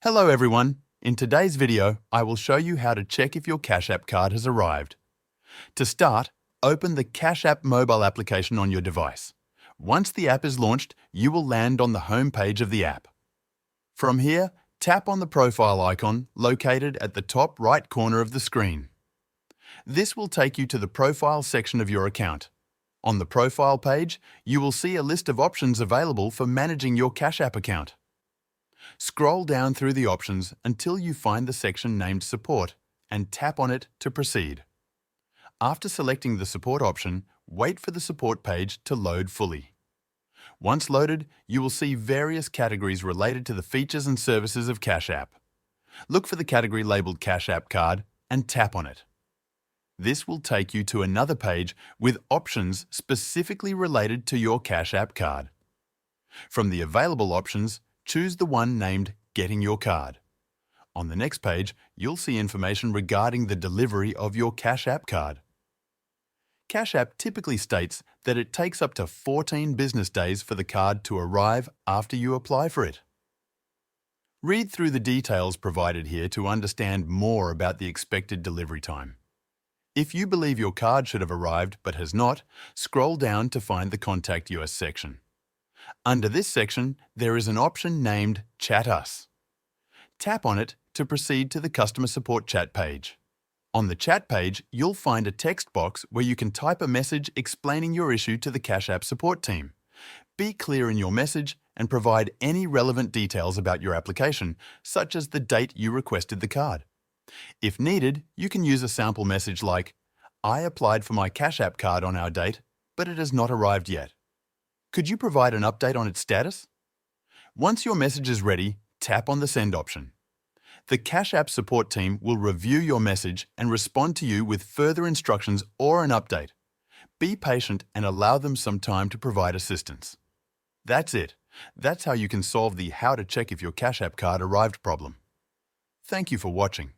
Hello everyone. In today's video, I will show you how to check if your Cash App card has arrived. To start, open the Cash App mobile application on your device. Once the app is launched, you will land on the home page of the app. From here, tap on the profile icon located at the top right corner of the screen. This will take you to the profile section of your account. On the profile page, you will see a list of options available for managing your Cash App account. Scroll down through the options until you find the section named Support and tap on it to proceed. After selecting the Support option, wait for the support page to load fully. Once loaded, you will see various categories related to the features and services of Cash App. Look for the category labelled Cash App Card and tap on it. This will take you to another page with options specifically related to your Cash App card. From the available options, choose the one named Getting Your Card. On the next page, you'll see information regarding the delivery of your Cash App card. Cash App typically states that it takes up to 14 business days for the card to arrive after you apply for it. Read through the details provided here to understand more about the expected delivery time. If you believe your card should have arrived but has not, scroll down to find the Contact US section. Under this section, there is an option named Chat Us. Tap on it to proceed to the customer support chat page. On the chat page, you'll find a text box where you can type a message explaining your issue to the Cash App support team. Be clear in your message and provide any relevant details about your application, such as the date you requested the card. If needed, you can use a sample message like, "I applied for my Cash App card on our date, but it has not arrived yet. Could you provide an update on its status?" Once your message is ready, tap on the Send option. The Cash App support team will review your message and respond to you with further instructions or an update. Be patient and allow them some time to provide assistance. That's it. That's how you can solve the how to check if your Cash App card arrived problem. Thank you for watching.